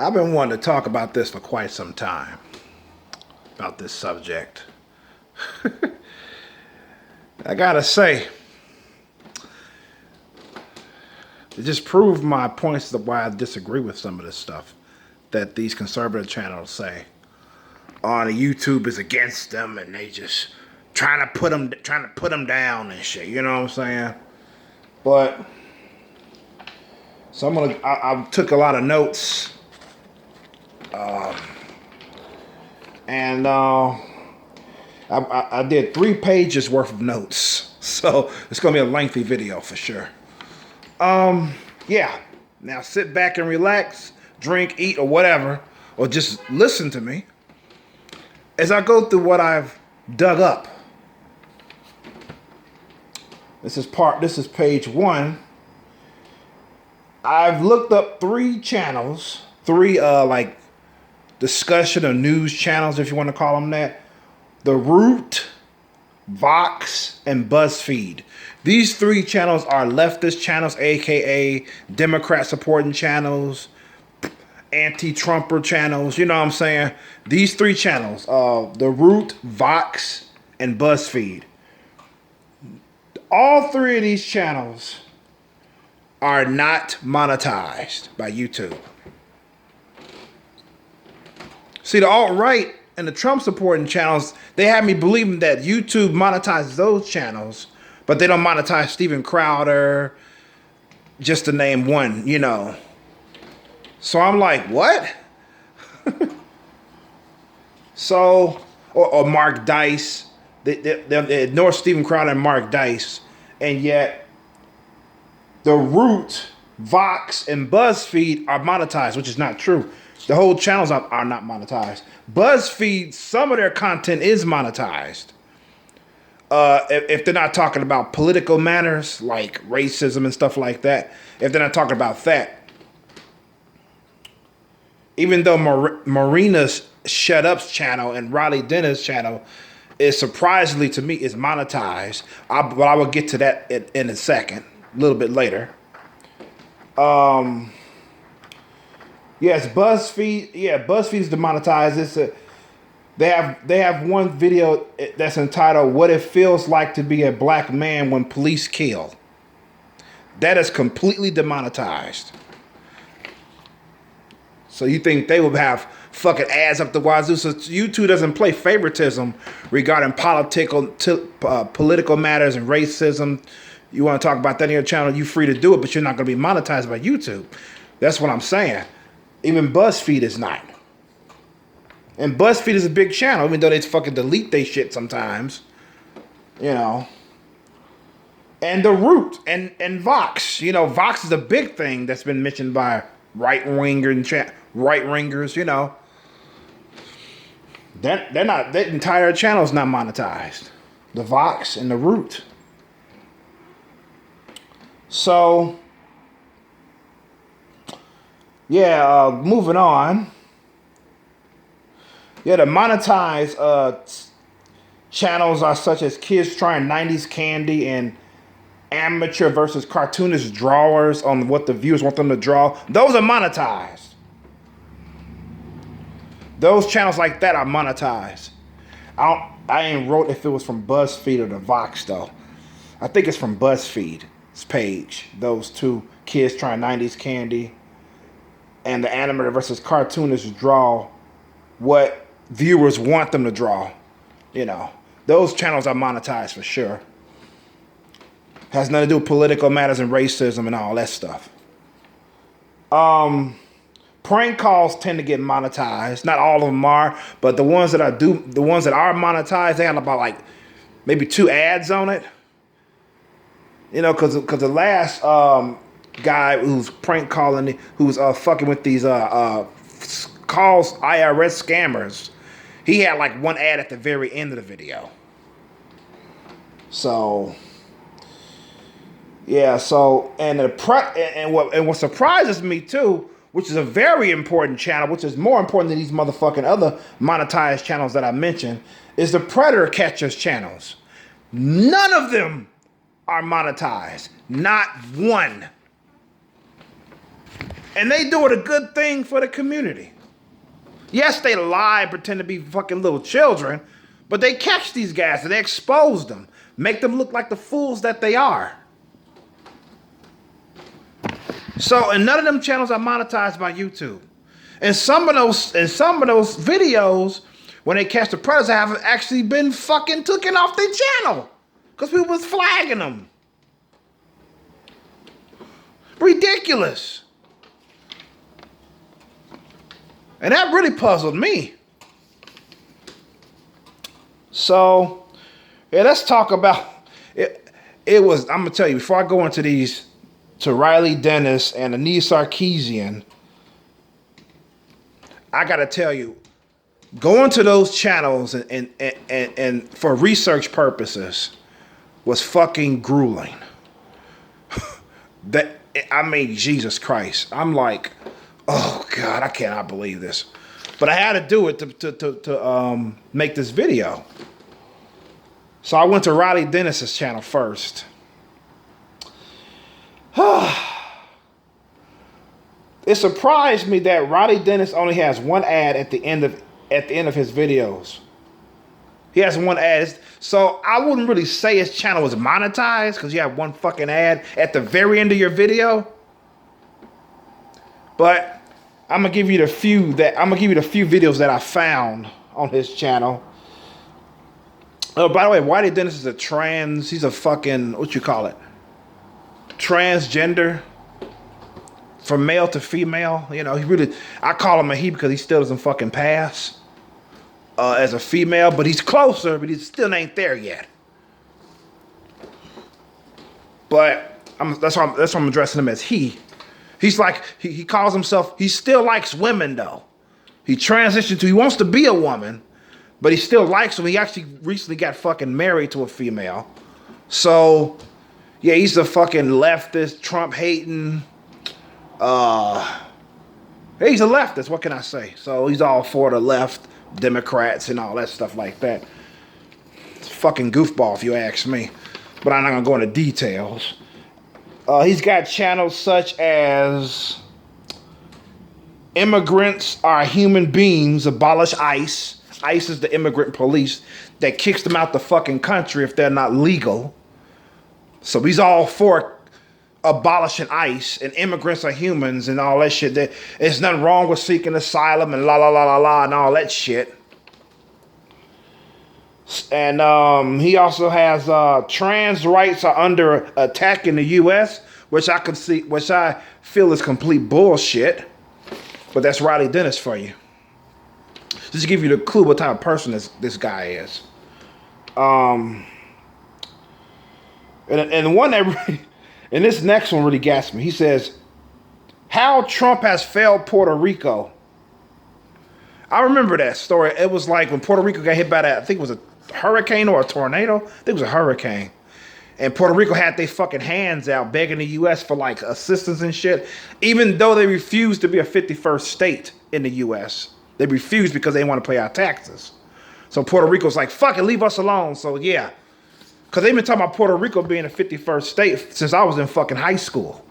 I've been wanting to talk about this for quite some time, about this subject. I gotta say, to just prove my points of why I disagree with some of this stuff that these conservative channels say on YouTube is against them, and they just trying to put them down and shit. You know what I'm saying? But so I took a lot of notes, and I did 3 pages worth of notes, so it's gonna be a lengthy video for sure. Yeah. Now sit back and relax, drink, eat, or whatever, or just listen to me as I go through what I've dug up. This is page 1. I've looked up 3 channels, 3 like discussion or news channels, if you want to call them that. The Root, Vox, and BuzzFeed. These 3 channels are leftist channels, aka Democrat supporting channels, anti-Trumper channels, you know what I'm saying? These 3 channels, The Root, Vox, and BuzzFeed. All 3 of these channels are not monetized by YouTube. See, the alt-right and the Trump supporting channels, they have me believing that YouTube monetizes those channels, but they don't monetize Steven Crowder, just to name one, you know. So I'm like, what? So, or Mark Dice. They ignore Steven Crowder and Mark Dice, and yet The Root, Vox, and BuzzFeed are monetized, which is not true. The whole channels are not monetized. BuzzFeed, some of their content is monetized. If they're not talking about political matters like racism and stuff like that, if they're not talking about that. Even though Marina's Shut Up's channel and Riley Dennis' channel is surprisingly to me is monetized, but I will get to that in a second, a little bit later. Yes, BuzzFeed. Yeah, BuzzFeed's demonetized. They have one video that's entitled "What It Feels Like to Be a Black Man When Police Kill." That is completely demonetized. So you think they will have fucking ads up the wazoo? So YouTube doesn't play favoritism regarding political matters and racism. You want to talk about that on your channel, you're free to do it, but you're not going to be monetized by YouTube. That's what I'm saying. Even BuzzFeed is not. And BuzzFeed is a big channel, even though they fucking delete their shit sometimes. You know. And The Root and Vox. You know, Vox is a big thing that's been mentioned by right-wingers, you know. They're not, that entire channel's not monetized. The Vox and The Root. So, yeah, moving on. Yeah, the monetized channels are such as Kids Trying 90s Candy and Amateur versus Cartoonist Drawers on what the viewers want them to draw. Those are monetized. Those channels like that are monetized. I ain't wrote if it was from BuzzFeed or the Vox though. I think it's from BuzzFeed's page. Those 2, Kids Trying 90s Candy and the Animator versus Cartoonist draw what viewers want them to draw. You know, those channels are monetized for sure. Has nothing to do with political matters and racism and all that stuff. Prank calls tend to get monetized. Not all of them are, but the ones that are monetized, they have about like maybe 2 ads on it. You know, because the last guy who's prank calling, who's fucking with these calls IRS scammers, he had like 1 ad at the very end of the video. So yeah, so and what surprises me too, which is a very important channel, which is more important than these motherfucking other monetized channels that I mentioned, is the Predator Catchers channels. None of them are monetized. Not one. And they doing a good thing for the community. Yes, they lie and pretend to be fucking little children, but they catch these guys and they expose them, make them look like the fools that they are. So, and none of them channels are monetized by YouTube. And some of those videos, when they catch the predators, have actually been fucking taken off their channel because people was flagging them. Ridiculous. And that really puzzled me. So, yeah, let's talk about it. It was, I'm gonna tell you, before I go into these, to Riley Dennis and Anise Sarkeesian, I gotta tell you, going to those channels and for research purposes was fucking grueling. I mean, Jesus Christ. I'm like, oh God, I cannot believe this. But I had to do it to make this video. So I went to Riley Dennis's channel first. It surprised me that Riley Dennis only has one ad at the end of his videos. He has one ad. So I wouldn't really say his channel was monetized because you have one fucking ad at the very end of your video. But I'm gonna give you the few videos that I found on his channel. Oh, by the way, Riley Dennis is he's a fucking, what you call it? Transgender. From male to female. You know, I call him a he because he still doesn't fucking pass as a female, but he's closer, but he still ain't there yet. But that's why I'm addressing him as he. He's like, he calls himself, he still likes women though. He transitioned he wants to be a woman, but he still likes them. He actually recently got fucking married to a female. So, yeah, he's a fucking leftist, Trump hating. He's a leftist, what can I say? So he's all for the left, Democrats and all that stuff like that. It's a fucking goofball if you ask me. But I'm not gonna go into details. He's got channels such as Immigrants Are Human Beings, Abolish ICE. ICE is the immigrant police that kicks them out the fucking country if they're not legal. So he's all for abolishing ICE and immigrants are humans and all that shit. There's nothing wrong with seeking asylum and la la la la la and all that shit. And he also has trans rights are under attack in the U.S., which I feel is complete bullshit. But that's Riley Dennis for you. Just to give you the clue what type of person this guy is. And one that really, and this next one really gets me. He says, how Trump has failed Puerto Rico. I remember that story. It was like when Puerto Rico got hit by that, I think it was a hurricane or a tornado. I think it was a hurricane. And Puerto Rico had their fucking hands out begging the U.S. for like assistance and shit. Even though they refused to be a 51st state in the U.S. They refused because they didn't want to pay our taxes. So Puerto Rico's like, fuck it, leave us alone. So yeah. Because they've been talking about Puerto Rico being a 51st state since I was in fucking high school.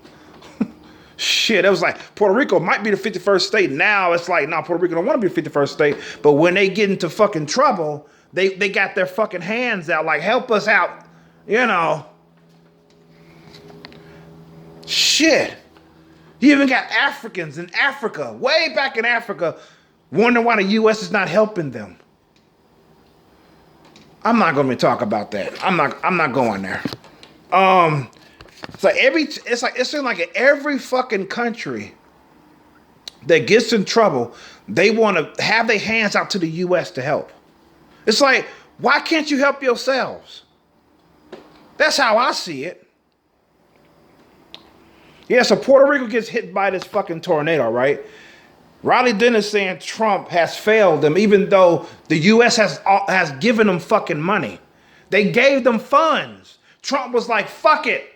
Shit, it was like, Puerto Rico might be the 51st state. Now it's like, nah, Puerto Rico don't want to be the 51st state. But when they get into fucking trouble, they got their fucking hands out, like, help us out, you know. Shit. You even got Africans in Africa, way back in Africa, wondering why the U.S. is not helping them. I'm not going to talk about that. I'm not going there. It seems like in every fucking country that gets in trouble, they want to have their hands out to the U.S. to help. It's like, why can't you help yourselves? That's how I see it. Yeah, so Puerto Rico gets hit by this fucking tornado, right? Riley Dennis saying Trump has failed them, even though the U.S. has given them fucking money. They gave them funds. Trump was like, fuck it.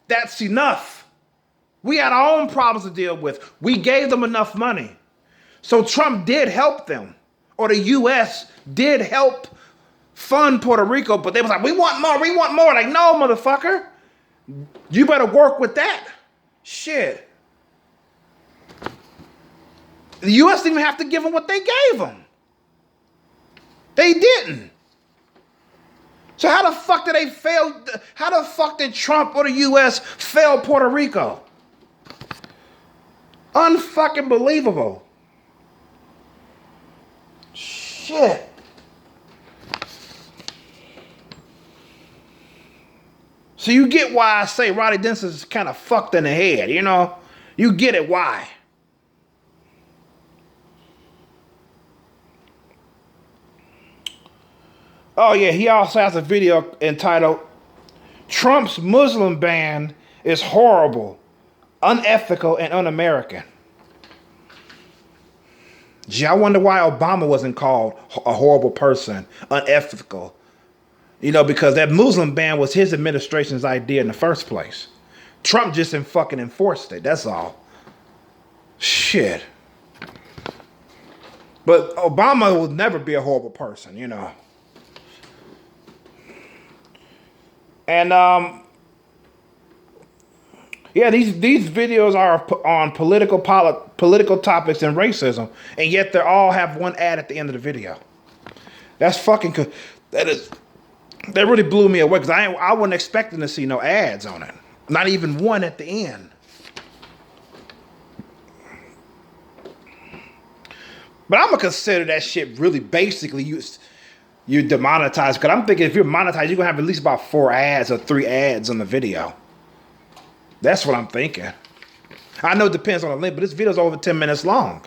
That's enough. We had our own problems to deal with. We gave them enough money. So Trump did help them. Or the U.S. did help fund Puerto Rico, but they was like, we want more, we want more. Like, no, motherfucker. You better work with that. Shit. The U.S. didn't even have to give them what they gave them. They didn't. So how the fuck did they fail? How the fuck did Trump or the U.S. fail Puerto Rico? Unfucking believable. Shit. So you get why I say Rodney Denson is kind of fucked in the head, you know? You get it why. Oh yeah, he also has a video entitled Trump's Muslim ban is horrible, unethical, and un-American. Gee, I wonder why Obama wasn't called a horrible person, unethical. You know, because that Muslim ban was his administration's idea in the first place. Trump just fucking enforced it, that's all. Shit. But Obama will never be a horrible person, you know. And yeah, these videos are on political topics and racism, and yet they all have one ad at the end of the video. That's fucking that really blew me away because I wasn't expecting to see no ads on it, not even one at the end. But I'm gonna consider that shit really basically you're demonetized, because I'm thinking if you're monetized, you're gonna have at least about 4 ads or 3 ads on the video. That's what I'm thinking. I know it depends on the length, but this video's over 10 minutes long.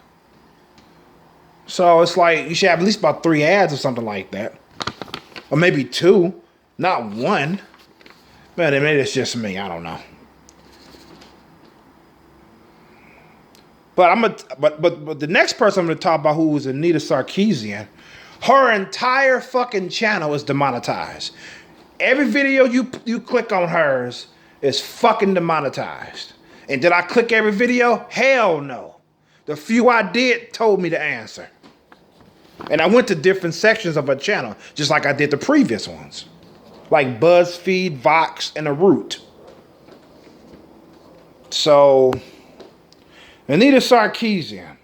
So it's like you should have at least about 3 ads or something like that. Or maybe 2, not 1. But maybe it's just me, I don't know. But the next person I'm gonna talk about, who is Anita Sarkeesian, her entire fucking channel is demonetized. Every video you click on hers is fucking demonetized. And did I click every video? Hell no. The few I did told me the answer. And I went to different sections of her channel, just like I did the previous ones. Like BuzzFeed, Vox, and The Root. So, Anita Sarkeesian.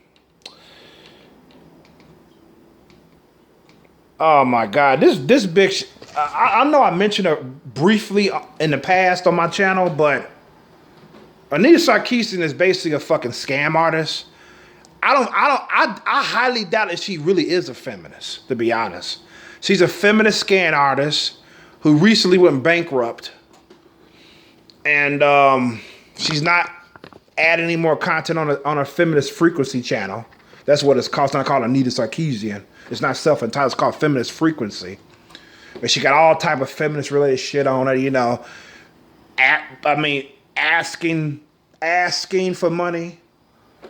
Oh my God, this bitch, I know I mentioned her briefly in the past on my channel, but Anita Sarkeesian is basically a fucking scam artist. I highly doubt that she really is a feminist, to be honest. She's a feminist scam artist who recently went bankrupt. And she's not adding any more content on her feminist frequency channel. That's what it's called. It's not called Anita Sarkeesian. It's not self-entitled. It's called Feminist Frequency. But she got all type of feminist-related shit on her, you know. Asking for money.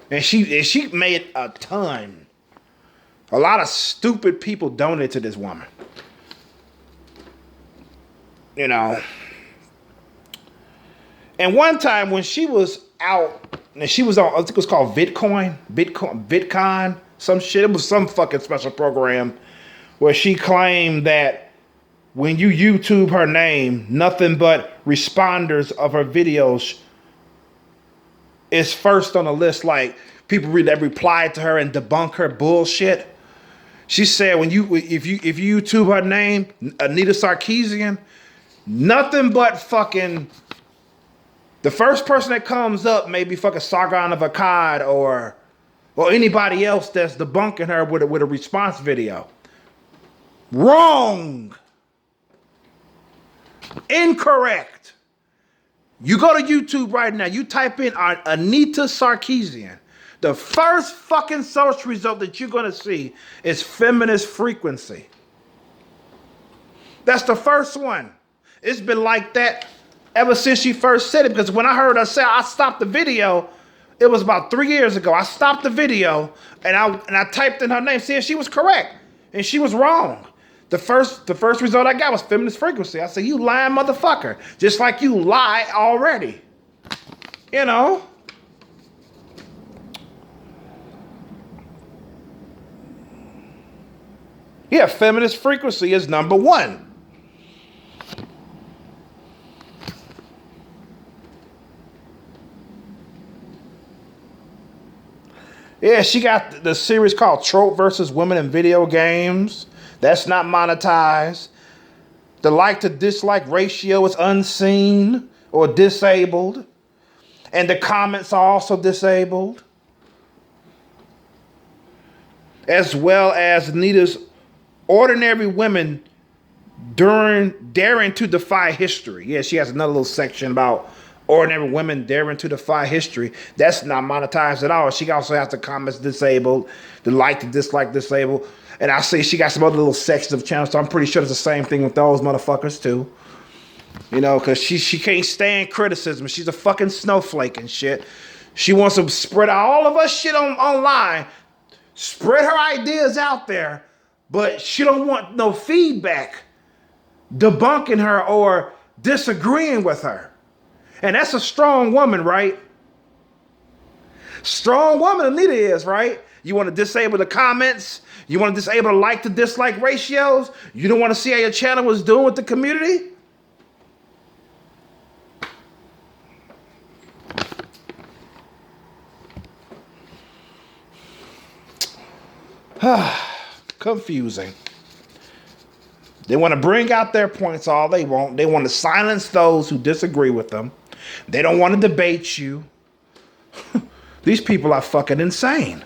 And she made a ton. A lot of stupid people donated to this woman. You know. And one time when she was out, and she was on, I think it was called VidCon, some shit. It was some fucking special program where she claimed that when you YouTube her name, nothing but responders of her videos is first on the list. Like people that replied to her and debunk her bullshit. She said if you YouTube her name, Anita Sarkeesian, nothing but fucking the first person that comes up may be fucking Sargon of Akkad or anybody else that's debunking her with a response video. Wrong. Incorrect. You go to YouTube right now, you type in Anita Sarkeesian. The first fucking search result that you're going to see is Feminist Frequency. That's the first one. It's been like that ever since she first said it, because when I heard her say, I stopped the video, it was about 3 years ago. I stopped the video and I typed in her name, see if she was correct. And she was wrong. The first result I got was Feminist Frequency. I said, you lying motherfucker. Just like you lie already. You know? Yeah, Feminist Frequency is number 1. Yeah, she got the series called Trope versus Women in Video Games. That's not monetized. The like to dislike ratio is unseen or disabled. And the comments are also disabled. As well as Nita's ordinary women daring to defy history. Yeah, she has another little section about ordinary women daring to defy history. That's not monetized at all. She also has the comments disabled, the like to dislike disabled. And I see she got some other little sections of channels, so I'm pretty sure it's the same thing with those motherfuckers too. You know, because she can't stand criticism. She's a fucking snowflake and shit. She wants to spread all of us shit online, spread her ideas out there, but she don't want no feedback debunking her or disagreeing with her. And that's a strong woman, right? Strong woman Anita is, right? You want to disable the comments? You want to disable the like to dislike ratios? You don't want to see how your channel was doing with the community? Confusing. They want to bring out their points all they want. They want to silence those who disagree with them. They don't want to debate you. These people are fucking insane.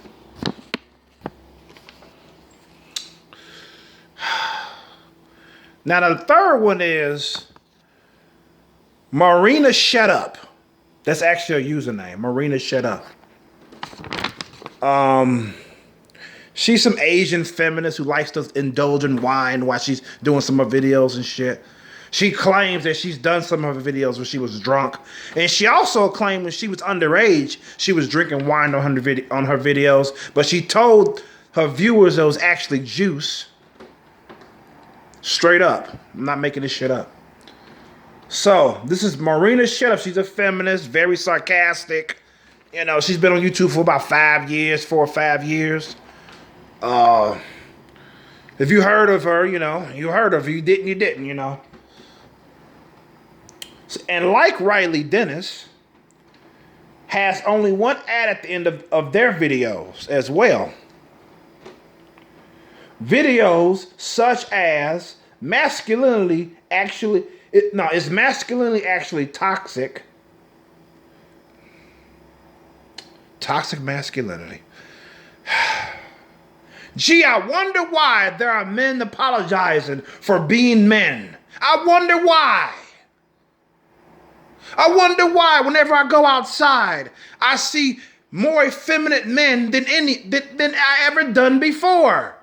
Now the third one is Marina Shut Up. That's actually a username, Marina Shut Up. She's some Asian feminist who likes to indulge in wine while she's doing some of her videos and shit. She claims that she's done some of her videos when she was drunk. And she also claimed when she was underage, she was drinking wine on her videos. But she told her viewers it was actually juice. Straight up. I'm not making this shit up. So, this is Marina Shut Up. She's a feminist, very sarcastic. You know, she's been on YouTube for about 5 years, 4 or 5 years. If you heard of her, you know, you heard of her. You didn't, you know. And like Riley Dennis, has only one ad at the end of their videos as well. Videos such as masculinity actually, is masculinity actually toxic? Toxic masculinity. Gee, I wonder why there are men apologizing for being men. I wonder why. I wonder why whenever I go outside, I see more effeminate men than I ever done before.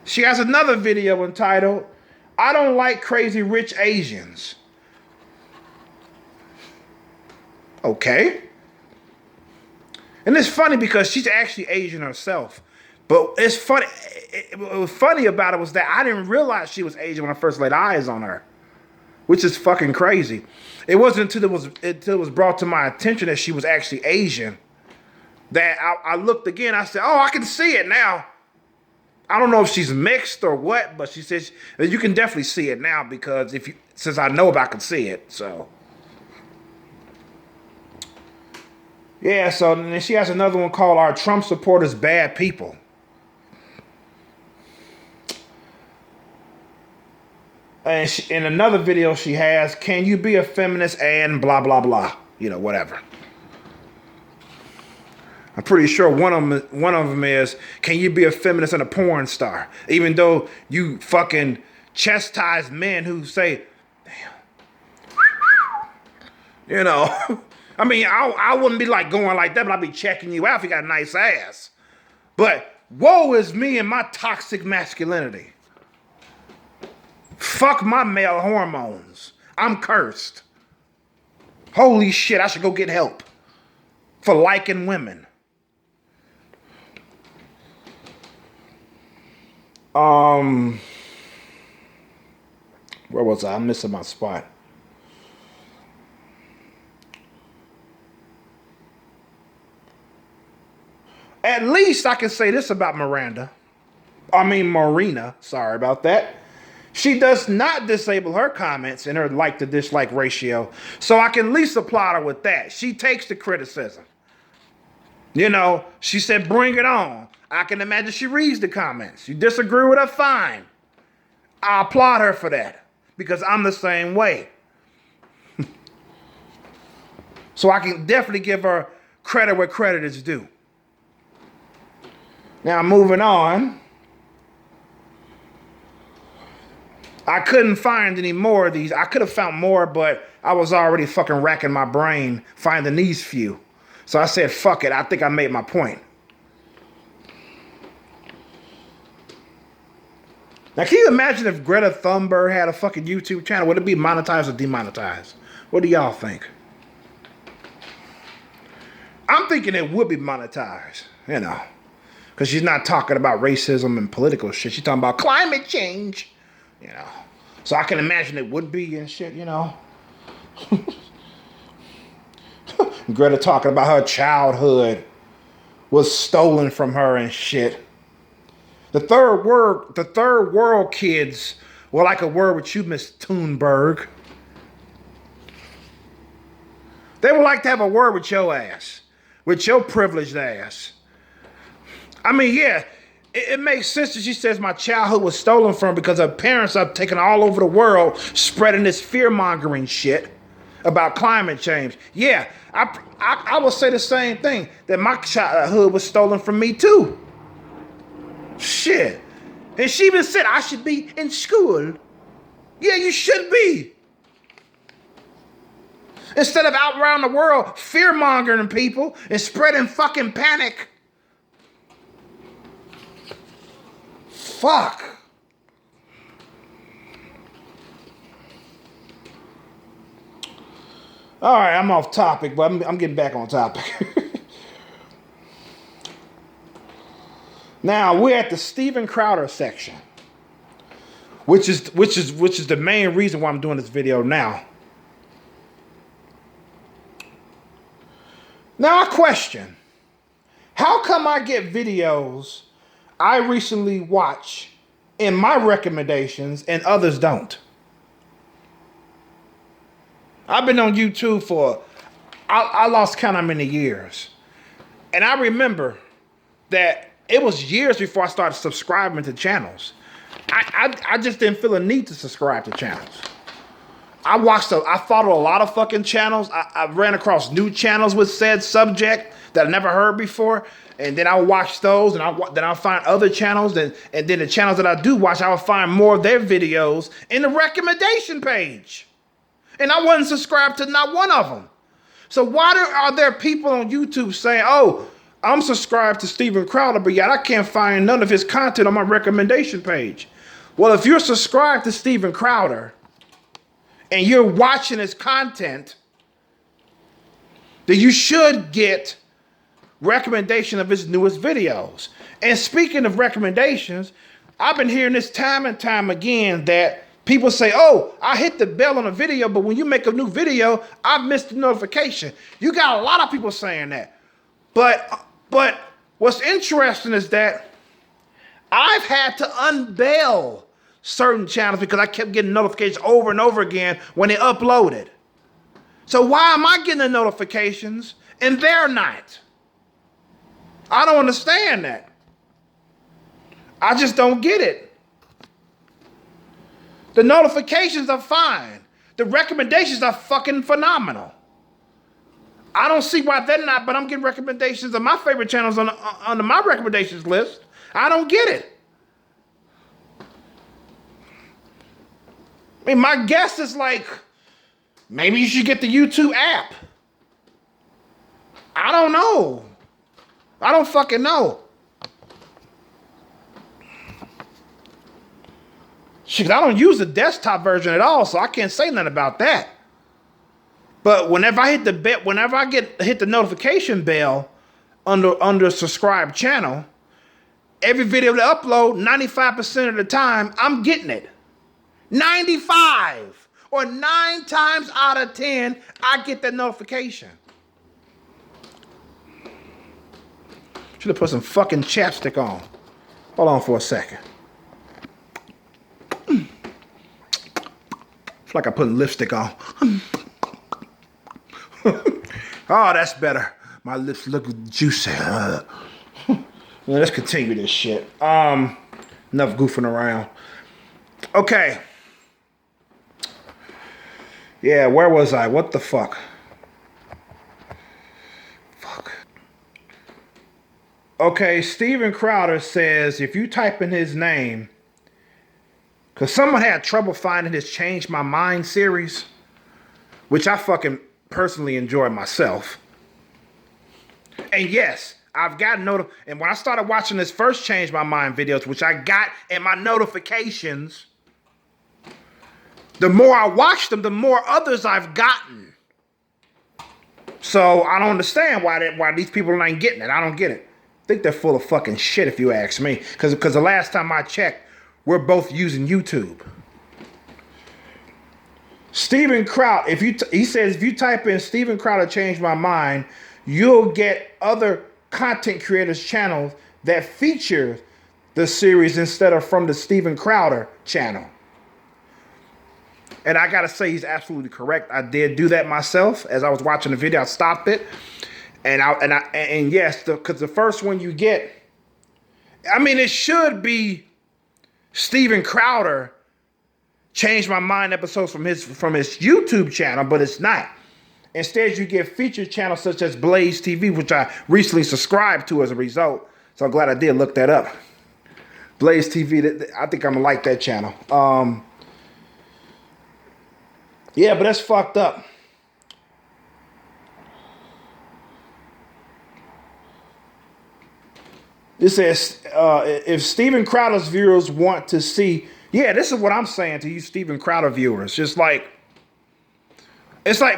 She has another video entitled, I Don't Like Crazy Rich Asians. Okay. And it's funny because she's actually Asian herself. But it's funny. What was funny about it was that I didn't realize she was Asian when I first laid eyes on her, which is fucking crazy. It wasn't until it was brought to my attention that she was actually Asian that I looked again. I said, "Oh, I can see it now." I don't know if she's mixed or what, but she says you can definitely see it now because since I know I can see it. So yeah. So then she has another one called "Are Trump Supporters Bad People?" And in another video she has, can you be a feminist and blah, blah, blah. You know, whatever. I'm pretty sure one of them is, can you be a feminist and a porn star? Even though you fucking chastise men who say, damn. You know, I mean, I wouldn't be like going like that, but I'd be checking you out if you got a nice ass. But woe is me and my toxic masculinity. Fuck my male hormones. I'm cursed. Holy shit, I should go get help for liking women. Where was I? I'm missing my spot. At least I can say this about Marina. Sorry about that. She does not disable her comments in her like to dislike ratio. So I can at least applaud her with that. She takes the criticism. You know, she said, bring it on. I can imagine she reads the comments. You disagree with her, fine. I applaud her for that because I'm the same way. So I can definitely give her credit where credit is due. Now, moving on. I couldn't find any more of these. I could have found more, but I was already fucking racking my brain finding these few. So I said, fuck it. I think I made my point. Now, can you imagine if Greta Thunberg had a fucking YouTube channel? Would it be monetized or demonetized? What do y'all think? I'm thinking it would be monetized, you know, because she's not talking about racism and political shit. She's talking about climate change, you know. So I can imagine it would be and shit, you know. Greta talking about her childhood was stolen from her and shit. The third world kids were like a word with you, Miss Thunberg. They would like to have a word with your ass, with your privileged ass. I mean, yeah, it makes sense that she says my childhood was stolen from because her parents are taken all over the world spreading this fear-mongering shit about climate change. Yeah, I will say the same thing, that my childhood was stolen from me too. Shit. And she even said I should be in school. Yeah, you should be. Instead of out around the world fear-mongering people and spreading fucking panic. Fuck. All right, I'm off topic, but I'm getting back on topic. Now we're at the Steven Crowder section, which is the main reason why I'm doing this video now. Now I question, how come I get videos I recently watch in my recommendations and others don't? I've been on YouTube for, I lost count how many years. And I remember that it was years before I started subscribing to channels. I just didn't feel a need to subscribe to channels. I followed a lot of fucking channels. I ran across new channels with said subject that I never heard before. And then I would watch those, and then I'll find other channels. And then the channels that I do watch, I will find more of their videos in the recommendation page. And I wasn't subscribed to not one of them. So why are there people on YouTube saying, oh, I'm subscribed to Steven Crowder, but yet I can't find none of his content on my recommendation page? Well, if you're subscribed to Steven Crowder and you're watching his content, then you should get recommendation of his newest videos. And speaking of recommendations, I've been hearing this time and time again that people say, oh, I hit the bell on a video, but when you make a new video, I missed the notification. You got a lot of people saying that. But what's interesting is that I've had to unveil certain channels because I kept getting notifications over and over again when they uploaded. So why am I getting the notifications and they're not? I don't understand that. I just don't get it. The notifications are fine. The recommendations are fucking phenomenal. I don't see why they're not, but I'm getting recommendations of my favorite channels on my recommendations list. I don't get it. I mean, my guess is like, maybe you should get the YouTube app. I don't know. I don't fucking know. Shit, I don't use the desktop version at all, so I can't say nothing about that. But whenever I hit hit the notification bell under a subscribed channel, every video they upload, 95% of the time, I'm getting it. 95 or 9 times out of 10, I get that notification. Should have put some fucking chapstick on. Hold on for a second. It's like I'm putting lipstick on. Oh, that's better. My lips look juicy. Well, let's continue this shit. Enough goofing around. Okay. Yeah, where was I? What the fuck? Okay, Steven Crowder says if you type in his name, because someone had trouble finding his Change My Mind series, which I fucking personally enjoy myself. And yes, I've gotten and when I started watching this first Change My Mind videos, which I got in my notifications, the more I watch them, the more others I've gotten. So I don't understand why these people ain't getting it. I don't get it. I think they're full of fucking shit if you ask me. Because the last time I checked, we're both using YouTube. Steven Crowder, he says if you type in Steven Crowder Change My Mind, you'll get other content creators' channels that feature the series instead of from the Steven Crowder channel. And I gotta say, he's absolutely correct. I did do that myself as I was watching the video. I stopped it, and yes, because the first one you get, I mean, it should be Steven Crowder Change My Mind episodes from his YouTube channel, but it's not. Instead, you get featured channels such as Blaze TV, which I recently subscribed to as a result. So I'm glad I did look that up. Blaze TV, I think I'm gonna like that channel. Yeah, but that's fucked up. It says, if Steven Crowder's viewers want to see, yeah, this is what I'm saying to you Steven Crowder viewers. It's like,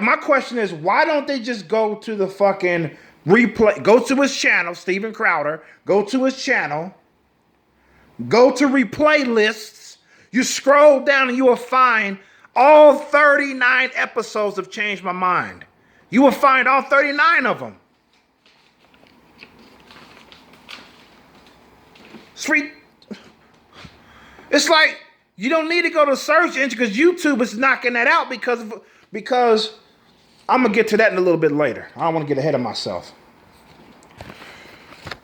my question is, why don't they just go to the fucking replay, go to his channel, Steven Crowder, go to his channel, go to replay lists, you scroll down and you will find all 39 episodes of Change My Mind. You will find all 39 of them. Sweet. It's like you don't need to go to search engine because YouTube is knocking that out because I'm gonna get to that in a little bit later. I don't want to get ahead of myself.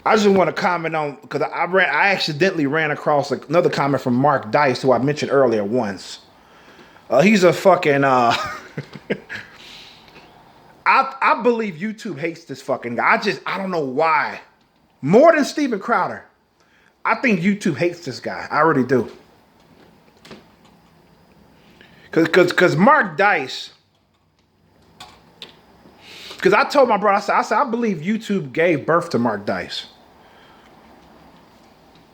I just want to comment on because I accidentally ran across another comment from Mark Dice, who I mentioned earlier once. He's a fucking I believe YouTube hates this fucking guy. I don't know why. More than Steven Crowder. I think YouTube hates this guy. I really do. Cause Mark Dice. Because I told my brother, I said, I believe YouTube gave birth to Mark Dice.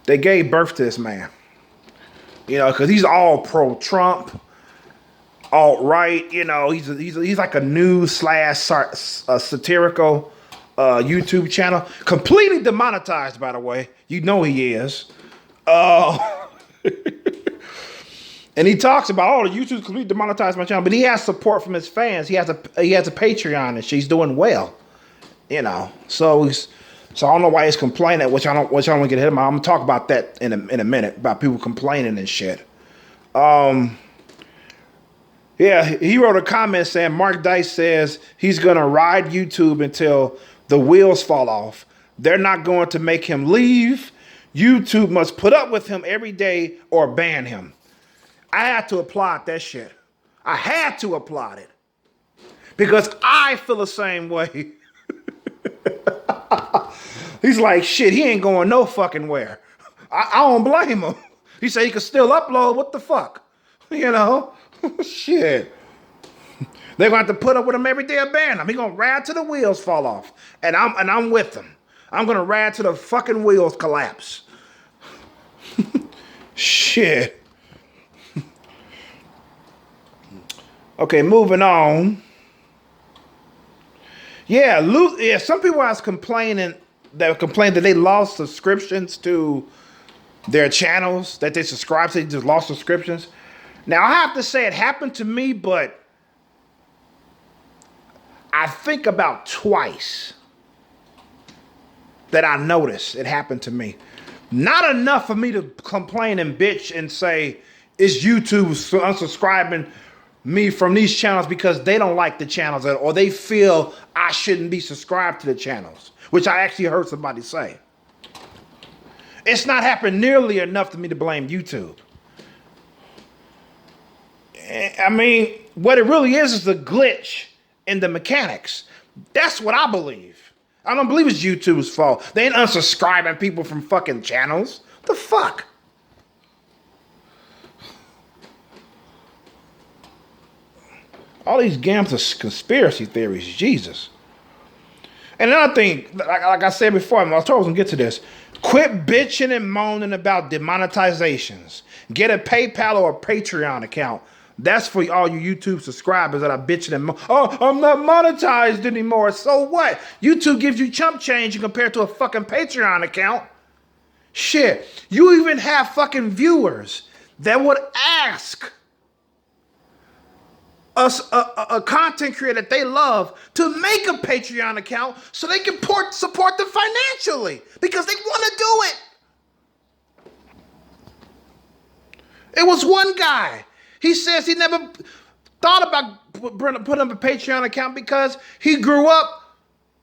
They gave birth to this man. You know, because he's all pro-Trump, alt-right. You know, he's like a news / satirical YouTube channel. Completely demonetized, by the way. You know he is. And he talks about, the YouTube's completely demonetized my channel, but he has support from his fans. He has a Patreon, and she's doing well. You know, so I don't know why he's complaining, which I don't want to get ahead of my. I'm gonna talk about that in a minute about people complaining and shit. Yeah, he wrote a comment saying Mark Dice says he's gonna ride YouTube until the wheels fall off. They're not going to make him leave. YouTube must put up with him every day or ban him. I had to applaud that shit. I had to applaud it. Because I feel the same way. He's like, shit, he ain't going no fucking where. I don't blame him. He said he could still upload. What the fuck? You know? Shit. They're going to have to put up with him every day or ban him. He's going to ride till the wheels fall off. And I'm with him. I'm going to ride till the fucking wheels collapse. Shit. Okay, moving on. Yeah, some people was complaining that they lost subscriptions to their channels that they subscribed to. They just lost subscriptions. Now, I have to say it happened to me, but I think about twice that I noticed it happened to me. Not enough for me to complain and bitch and say, it's YouTube unsubscribing me from these channels because they don't like the channels or they feel I shouldn't be subscribed to the channels, which I actually heard somebody say. It's not happened nearly enough to me to blame YouTube. I mean, what it really is the glitch in the mechanics. That's what I believe. I don't believe it's YouTube's fault. They ain't unsubscribing people from fucking channels. What the fuck? All these games are conspiracy theories. Jesus. And another thing, like I said before, I was going to get to this. Quit bitching and moaning about demonetizations. Get a PayPal or a Patreon account. That's for all you YouTube subscribers that are bitching and moaning. Oh, I'm not monetized anymore. So what? YouTube gives you chump change compared to a fucking Patreon account. Shit. You even have fucking viewers that would ask us a content creator that they love to make a Patreon account so they can support them financially because they want to do it. It was one guy. He says he never thought about putting up a Patreon account because he grew up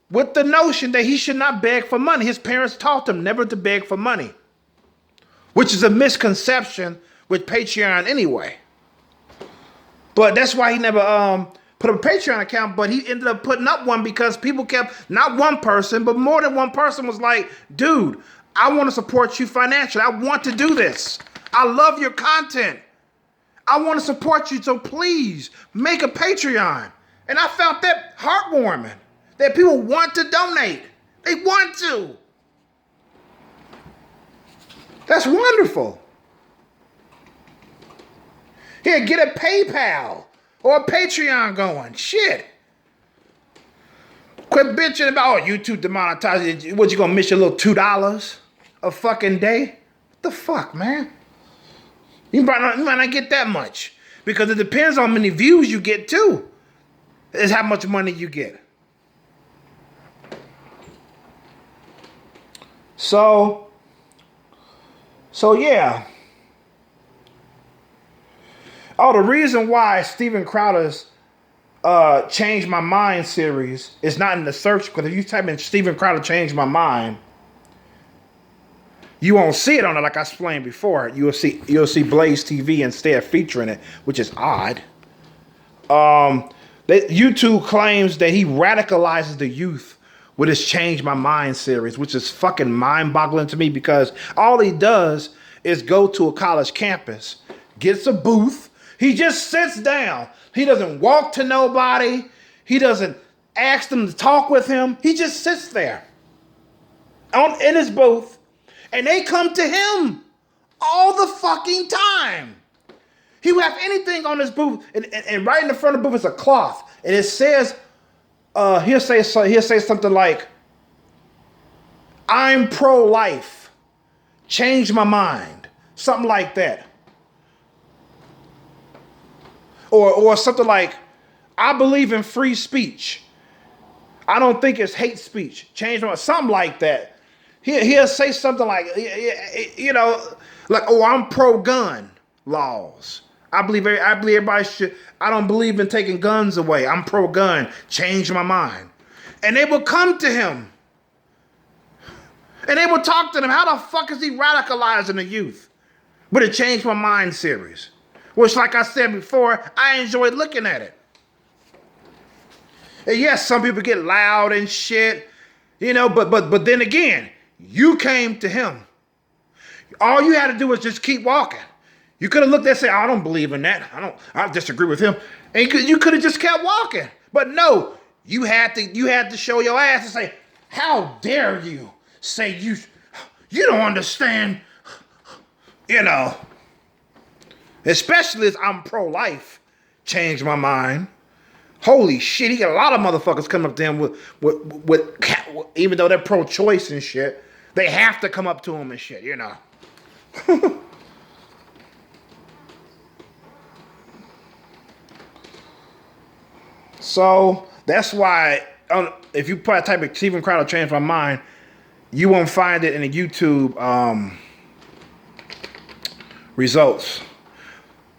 with the notion that he should not beg for money. His parents taught him never to beg for money, which is a misconception with Patreon anyway. But that's why he never put up a Patreon account, but he ended up putting up one because people kept, not one person, but more than one person was like, dude, I want to support you financially. I want to do this. I love your content. I want to support you, so please make a Patreon. And I found that heartwarming, that people want to donate. They want to. That's wonderful. Here, get a PayPal or a Patreon going. Shit. Quit bitching about, oh, YouTube demonetized. What, you gonna miss your little $2 a fucking day? What the fuck, man? You might not get that much because it depends on how many views you get too. Is how much money you get. So yeah. Oh, the reason why Steven Crowder's Change My Mind series is not in the search, because if you type in Steven Crowder Change My Mind, you won't see it on it like I explained before. You'll see Blaze TV instead featuring it, which is odd. YouTube claims that he radicalizes the youth with his Change My Mind series, which is fucking mind-boggling to me because all he does is go to a college campus, gets a booth, he just sits down. He doesn't walk to nobody. He doesn't ask them to talk with him. He just sits there in his booth, and they come to him all the fucking time. He would have anything on his booth, and right in the front of the booth is a cloth, and it says, he'll say something like, "I'm pro-life, change my mind," something like that. Or something like, "I believe in free speech. I don't think it's hate speech. Change my mind," something like that. He'll say something like, like, "Oh, I'm pro-gun laws. I believe everybody should. I don't believe in taking guns away. I'm pro-gun. Change my mind." And they will come to him. And they will talk to them. How the fuck is he radicalizing the youth with a Change My Mind series? Which, like I said before, I enjoy looking at it. And yes, some people get loud and shit, but then again, you came to him. All you had to do was just keep walking. You could have looked there and said, "I don't believe in that. I disagree with him." And you could have just kept walking. But no, you had to show your ass and say, "How dare you say you don't understand," Especially as I'm pro-life, change my mind. Holy shit, he got a lot of motherfuckers coming up to him with even though they're pro-choice and shit, they have to come up to him and shit, So that's why if you put a type of Steven Crowder Change My Mind, you won't find it in the YouTube results.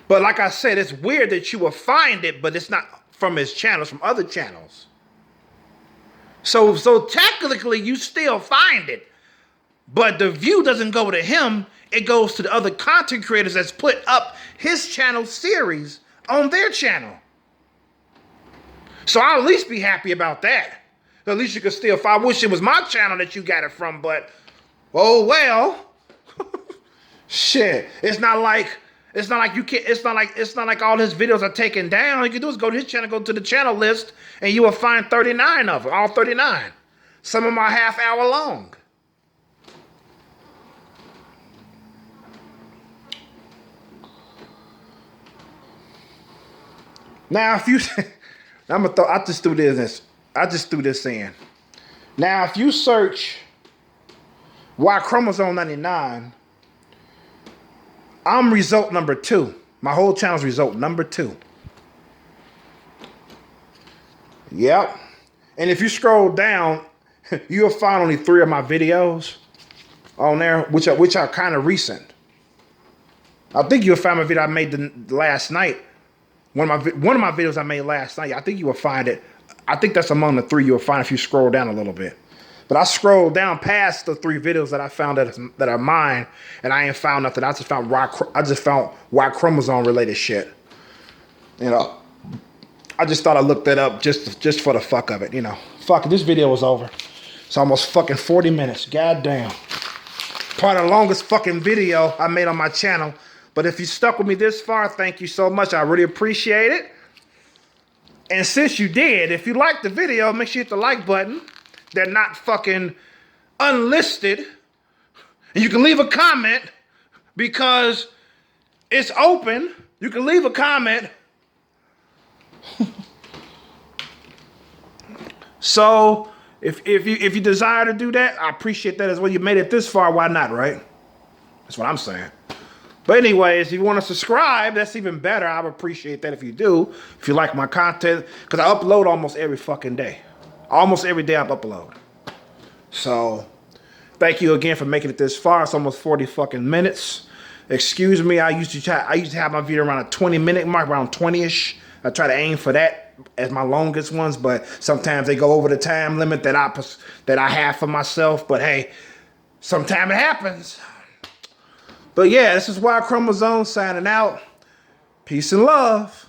But like I said, it's weird that you will find it, but it's not from his channels, from other channels. So technically, you still find it. But the view doesn't go to him. It goes to the other content creators that's put up his channel series on their channel. So I'll at least be happy about that. At least you can still find. I wish it was my channel that you got it from, but oh well. Shit. It's not like you can't. It's not like all his videos are taken down. All you can do is go to his channel, go to the channel list, and you will find 39 of them. All 39. Some of them are half hour long. Now, if you, I just threw this in. Now, if you search Y chromosome 99, I'm result number 2. My whole channel's result number 2. Yep. And if you scroll down, you'll find only 3 of my videos on there, which are kind of recent. I think you'll find my video I made last night. One of my videos I made last night. I think you will find it. I think that's among the 3 you'll find if you scroll down a little bit. But I scrolled down past the 3 videos that I found that are mine, and I ain't found nothing. I just found Y chromosome related shit. You know, I just thought I looked that up just for the fuck of it. You know, fuck it. This video was over. It's almost fucking 40 minutes. Goddamn. Probably the longest fucking video I made on my channel. But if you stuck with me this far, thank you so much. I really appreciate it. And since you did, if you liked the video, make sure you hit the like button. They're not fucking unlisted. And you can leave a comment because it's open. You can leave a comment. So if you desire to do that, I appreciate that as well. You made it this far, why not, right? That's what I'm saying. But anyways, if you want to subscribe, that's even better. I would appreciate that if you do. If you like my content, because I upload almost every fucking day. Almost every day I upload. So, thank you again for making it this far. It's almost 40 fucking minutes. Excuse me, I used to have my video around a 20-minute mark, around 20-ish. I try to aim for that as my longest ones, but sometimes they go over the time limit that I have for myself. But hey, sometimes it happens. But yeah, this is Y Chromosome signing out. Peace and love.